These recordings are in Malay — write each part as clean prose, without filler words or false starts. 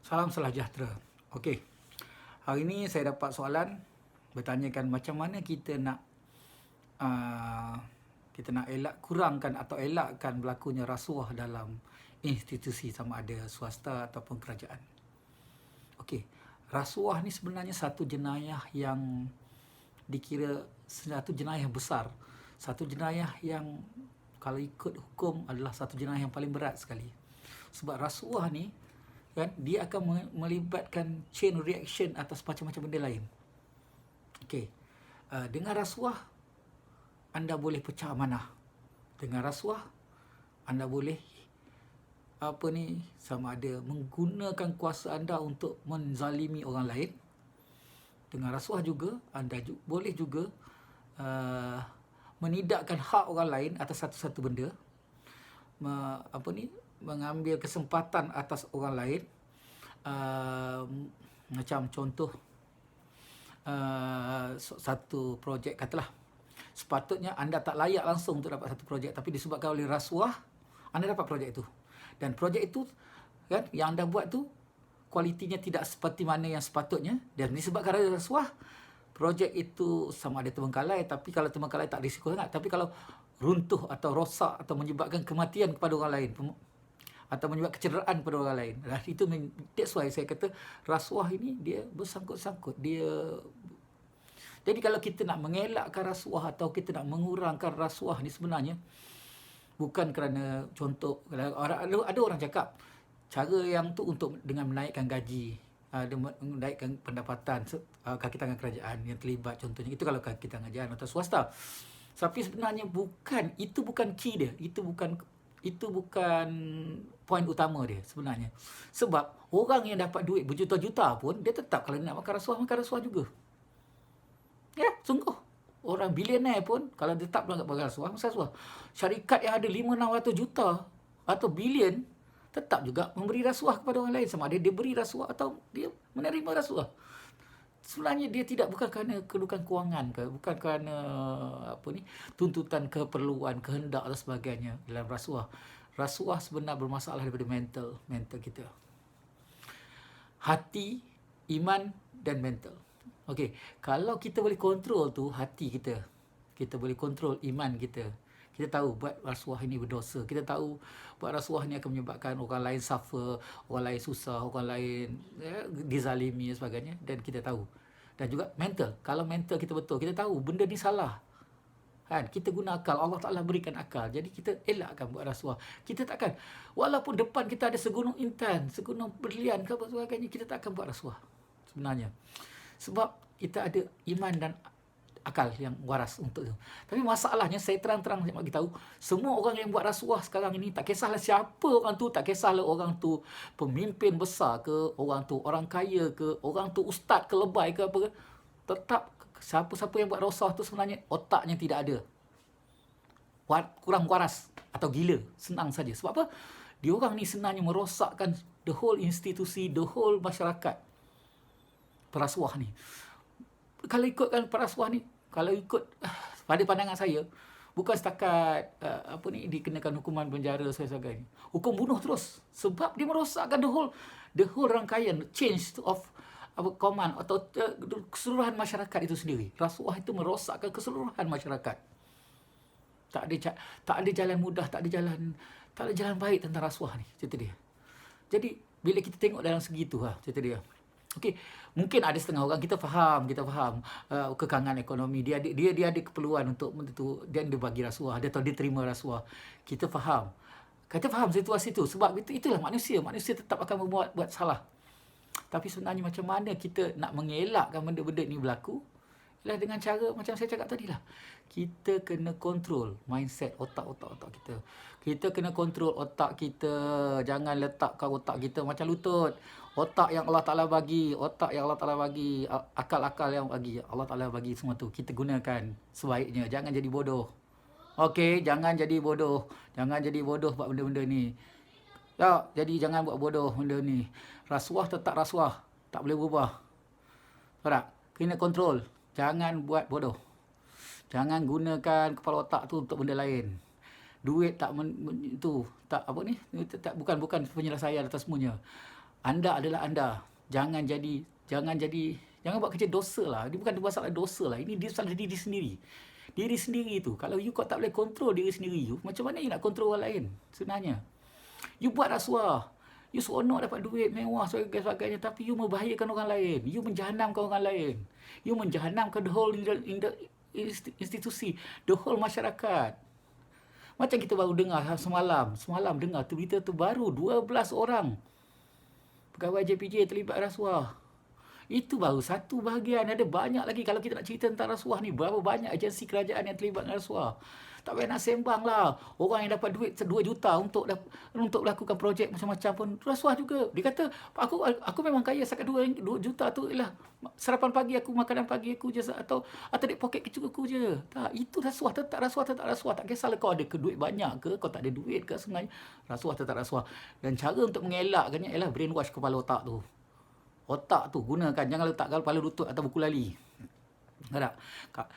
Salam sejahtera. Okey. Hari ini saya dapat soalan bertanyakan macam mana uh, kita nak kurangkan atau elakkan berlakunya rasuah dalam institusi sama ada swasta ataupun kerajaan. Okey. Rasuah ni sebenarnya satu jenayah yang dikira satu jenayah besar. Satu jenayah yang kalau ikut hukum adalah satu jenayah yang paling berat sekali. Sebab rasuah ni kan dia akan melibatkan chain reaction atas macam-macam benda lain. Okey. Dengan rasuah anda boleh pecah amanah. Dengan rasuah anda boleh sama ada menggunakan kuasa anda untuk menzalimi orang lain. Dengan rasuah juga anda boleh juga menidakkan hak orang lain atas satu-satu benda. Mengambil kesempatan atas orang lain. Macam contoh satu projek, katalah sepatutnya anda tak layak langsung untuk dapat satu projek, tapi disebabkan oleh rasuah anda dapat projek itu. Dan projek itu kan yang anda buat tu kualitinya tidak seperti mana yang sepatutnya, dan disebabkan ada rasuah projek itu sama ada terbengkalai. Tapi kalau terbengkalai tak risiko sangat, tapi kalau runtuh atau rosak atau menyebabkan kematian kepada orang lain atau menyebabkan kecederaan kepada orang lain, that's why saya kata rasuah ini dia bersangkut-sangkut. Jadi kalau kita nak mengelakkan rasuah atau kita nak mengurangkan rasuah ni sebenarnya bukan kerana contoh ada orang cakap cara yang tu untuk dengan menaikkan gaji, menaikkan pendapatan kaki tangan kerajaan yang terlibat, contohnya itu kalau kaki tangan kerajaan atau swasta. Tapi sebenarnya itu bukan key dia, itu bukan poin utama dia sebenarnya. Sebab orang yang dapat duit berjuta-juta pun dia tetap kalau nak makan rasuah juga. Ya, sungguh. Orang bilioner pun kalau dia tak makan rasuah. Syarikat yang ada 500-600 juta atau bilion tetap juga memberi rasuah kepada orang lain, sama ada dia beri rasuah atau dia menerima rasuah. Sebenarnya dia bukan kerana kedudukan kewangan ke, bukan kerana tuntutan keperluan, kehendak dan sebagainya dalam rasuah. Rasuah sebenarnya bermasalah daripada mental kita. Hati, iman dan mental. Okey, kalau kita boleh kontrol tu hati kita boleh kontrol iman kita. Kita tahu buat rasuah ini berdosa. Kita tahu buat rasuah ni akan menyebabkan orang lain suffer, orang lain susah, orang lain dizalimi dan sebagainya, dan kita tahu. Dan juga mental. Kalau mental kita betul, kita tahu benda ni salah. Kan, kita guna akal. Allah Ta'ala berikan akal. Jadi kita elakkan buat rasuah. Kita takkan, walaupun depan kita ada segunung intan, segunung berlian ke apa sebagainya, kita tak akan buat rasuah sebenarnya. Sebab kita ada iman dan akal yang waras untuk itu. Tapi masalahnya saya terang-terang bagi tahu, semua orang yang buat rasuah sekarang ini, tak kisahlah siapa orang tu, tak kisahlah orang tu pemimpin besar ke, orang tu orang kaya ke, orang tu ustaz ke, lebay ke apa ke, tetap siapa-siapa yang buat rasuah tu sebenarnya otaknya tidak ada. Kurang waras atau gila, senang saja. Sebab apa? Dia orang ni sebenarnya merosakkan the whole institusi, the whole masyarakat. Perasuah ni, kalau ikutkan perasuah ni, kalau ikut pada pandangan saya, bukan setakat dikenakan hukuman penjara sebagainya, hukum bunuh terus, sebab dia merosakkan the whole rangkaian change of command atau keseluruhan masyarakat itu sendiri. Rasuah itu merosakkan keseluruhan masyarakat. Tak ada jalan mudah, tak ada jalan baik tentang rasuah ni, cerita dia. Jadi bila kita tengok dalam segi tu cerita dia. Okey, mungkin ada setengah orang kita faham kekangan ekonomi, dia ada keperluan untuk dia bagi rasuah, dia tahu dia terima rasuah. Kita faham situasi tu, sebab itulah manusia tetap akan buat salah. Tapi sebenarnya macam mana kita nak mengelakkan benda-benda ni berlaku ialah dengan cara macam saya cakap tadi lah. Kita kena kontrol mindset otak kita. Kita kena kontrol otak kita. Jangan letakkan otak kita macam lutut. Otak yang Allah Ta'ala bagi, akal-akal yang Allah Ta'ala bagi, semua tu kita gunakan sebaiknya. Jangan jadi bodoh. Okey, jangan jadi bodoh buat benda-benda ni. Ya, jadi jangan buat bodoh benda ni. Rasuah tetap rasuah, tak boleh berubah. Tak? Kena kontrol. Jangan buat bodoh. Jangan gunakan kepala otak tu untuk benda lain. Duit bukan penyelesaian atas semuanya. Anda adalah anda. Jangan buat kerja dosa lah. Dia bukan masalah dosa lah. Ini dia masalah diri sendiri. Diri sendiri tu. Kalau you kau tak boleh kontrol diri sendiri you, macam mana you nak kontrol orang lain sebenarnya? You buat rasuah. You seronok dapat duit mewah sebagainya, tapi you membahayakan orang lain. You menjahanamkan orang lain. You menjahanamkan the whole institusi, the whole masyarakat. Macam kita baru dengar semalam dengar tu berita tu baru 12 orang pegawai JPJ terlibat rasuah. Itu baru satu bahagian. Ada banyak lagi. Kalau kita nak cerita tentang rasuah ni, berapa banyak agensi kerajaan yang terlibat dengan rasuah. Tak payah nak sembang lah. Orang yang dapat duit 2 juta untuk melakukan projek macam-macam pun rasuah juga. Dia kata, aku memang kaya setakat 2 juta tu ialah sarapan pagi aku, makanan pagi aku je, atau di poket kecil aku je. Tak, itu rasuah. Tetap rasuah. Tak kisahlah kau ada duit banyak ke, kau tak ada duit ke, sebenarnya rasuah tetap rasuah. Dan cara untuk mengelakkannya ialah brainwash kepala otak tu. Otak tu gunakan, jangan letak kepala lutut atau buku lali. Tak?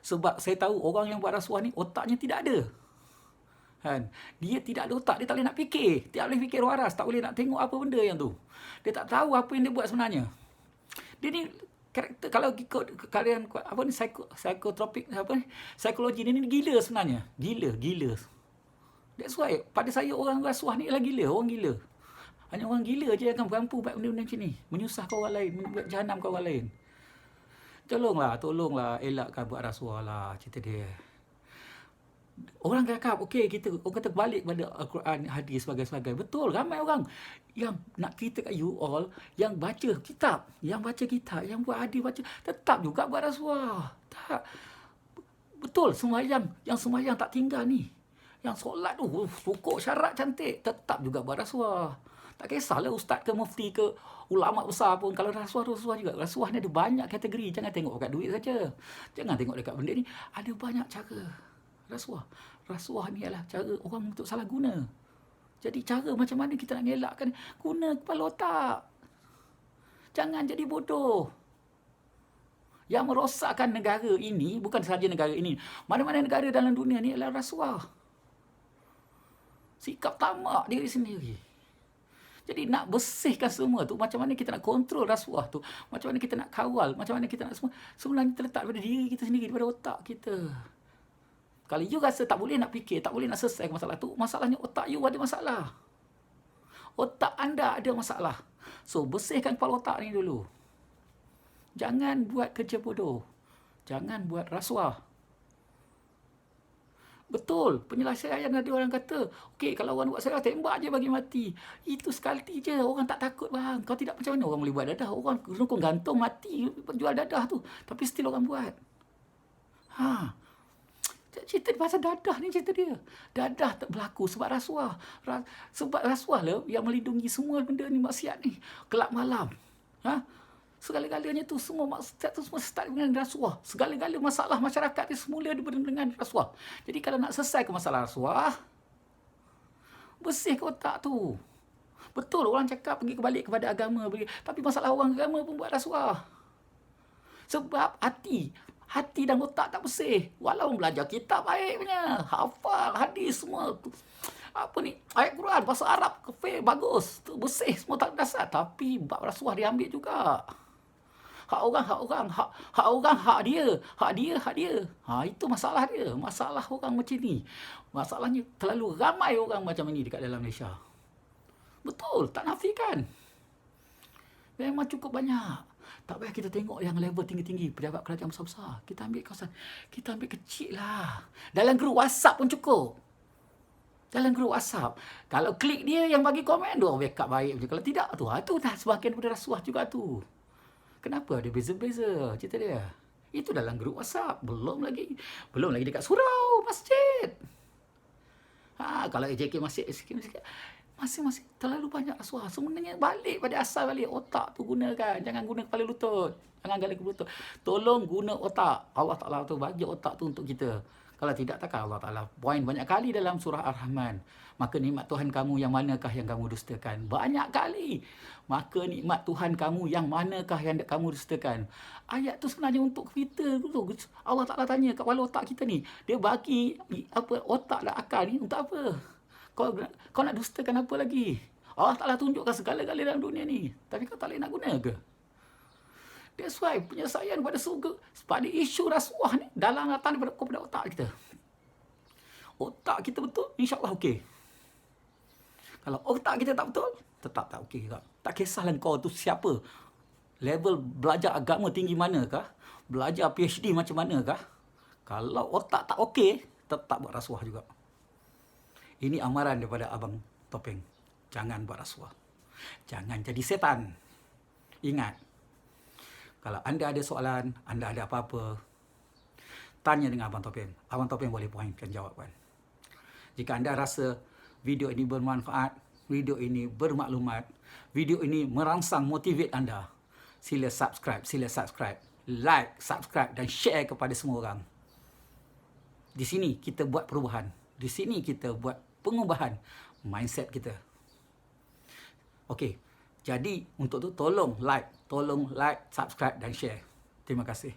Sebab saya tahu orang yang buat rasuah ni otaknya tidak ada. Kan? Dia tidak ada otak, dia tak boleh nak fikir. Tak boleh fikir waras, tak boleh nak tengok apa benda yang tu. Dia tak tahu apa yang dia buat sebenarnya. Dia ni karakter, kalau ikut kalian apa ni, psikotropik apa ni, psikologi ni gila sebenarnya. Gila. That's why pada saya orang rasuah ni ialah gila, orang gila. Hanya orang gila je yang akan mampu buat benda-benda macam ni. Menyusahkan orang lain, membuat jahanamkan orang lain. Tolonglah elakkan buat rasuah lah, cerita dia. Orang cakap, okey, orang kata balik pada Al-Quran, hadis, sebagainya. Betul, ramai orang yang nak cerita kat you all, yang baca kitab, yang buat hadis, tetap juga buat rasuah. Tak. Betul, yang sembahyang tak tinggal ni. Yang solat tu, pokok syarat cantik, tetap juga buat rasuah. Tak kisahlah ustaz ke mufti ke ulama besar pun, kalau rasuah juga. Rasuah ni ada banyak kategori. Jangan tengok dekat duit saja. Jangan tengok dekat benda ni. Ada banyak cara rasuah. Rasuah ni adalah cara orang untuk salah guna. Jadi cara macam mana kita nak mengelakkan, guna kepala otak. Jangan jadi bodoh. Yang merosakkan negara ini, bukan sahaja negara ini, mana-mana negara dalam dunia ni adalah rasuah. Sikap tamak diri sendiri. Jadi nak bersihkan semua tu, macam mana kita nak kontrol rasuah tu, macam mana kita nak kawal, macam mana kita nak semua, sebenarnya terletak pada diri kita sendiri, pada otak kita. Kalau you rasa tak boleh nak fikir, tak boleh nak selesaikan masalah tu, masalahnya otak you ada masalah. Otak anda ada masalah. So, bersihkan kepala otak ni dulu. Jangan buat kerja bodoh. Jangan buat rasuah. Betul, penyelesaian ada orang kata, okey, kalau orang buat salah, tembak je bagi mati. Itu sekali je, orang tak takut bang. Kau tidak, macam mana orang boleh buat dadah? Orang gantung mati, jual dadah tu. Tapi still orang buat. Cerita pasal dadah ni cerita dia. Dadah tak berlaku sebab rasuah. Sebab rasuah lah yang melindungi semua benda ni, maksiat ni. Kelab malam. Segala-galanya tu semua start dengan rasuah. Segala-gala masalah masyarakat ni semula dengan rasuah. Jadi kalau nak selesaikan masalah rasuah, bersihkan otak tu. Betul orang cakap pergi balik kepada agama, tapi masalah orang agama pun buat rasuah. Sebab hati dan otak tak bersih. Walau belajar kitab baik punya, hafal hadis semua tu, apa ni, ayat Quran bahasa Arab bagus tu, bersih semua, tak dasar, tapi bab rasuah dia ambil juga. Hak orang, hak dia. Itu masalah dia. Masalah orang macam ni. Masalahnya terlalu ramai orang macam ni dekat dalam Malaysia. Betul, tak nafikan. Memang cukup banyak. Tak payah kita tengok yang level tinggi-tinggi, pejabat kerajaan besar-besar. Kita ambil kawasan, kita ambil kecil lah. Dalam grup WhatsApp pun cukup. Dalam grup WhatsApp, kalau klik dia yang bagi komen, dia backup baik je. Kalau tidak, tu dah sebahagian daripada rasuah juga tu. Kenapa ada beza-beza cerita dia? Itu dalam grup WhatsApp. Belum lagi dekat surau, masjid. Kalau AJK masih terlalu banyak rasuah. Sebenarnya balik pada asal balik. Otak tu gunakan. Jangan guna kepala lutut. Jangan gala kepala lutut. Tolong guna otak. Allah Ta'ala tu bagi otak tu untuk kita. Kalau tidak, takkan Allah Ta'ala poin banyak kali dalam surah Ar-Rahman. Maka nikmat Tuhan kamu yang manakah yang kamu dustakan? Banyak kali. Maka nikmat Tuhan kamu yang manakah yang kamu dustakan? Ayat tu sebenarnya untuk kita. Allah Ta'ala tanya kat kepala otak kita ni. Dia bagi otak dan akal ni untuk apa? Kau nak dustakan apa lagi? Allah Ta'ala tunjukkan segala-galanya dalam dunia ni. Tapi kau tak boleh nak guna ke? That's why penyelesaian pada surga, pada isu rasuah ni, datang daripada otak kita. Otak kita betul, insyaAllah okey. Kalau otak kita tak betul, tetap tak okey juga. Tak kisahlah kau tu siapa. Level belajar agama tinggi manakah? Belajar PhD macam manakah? Kalau otak tak okey, tetap buat rasuah juga. Ini amaran daripada Abang Topeng. Jangan buat rasuah. Jangan jadi setan. Ingat, kalau anda ada soalan, anda ada apa-apa, tanya dengan Abang Topeng. Abang Topeng boleh pointkan jawapan. Jika anda rasa video ini bermanfaat, video ini bermaklumat, video ini merangsang motivate anda, sila subscribe, like, subscribe dan share kepada semua orang. Di sini kita buat perubahan. Di sini kita buat pengubahan mindset kita. Okey. Jadi untuk tu tolong like, subscribe dan share. Terima kasih.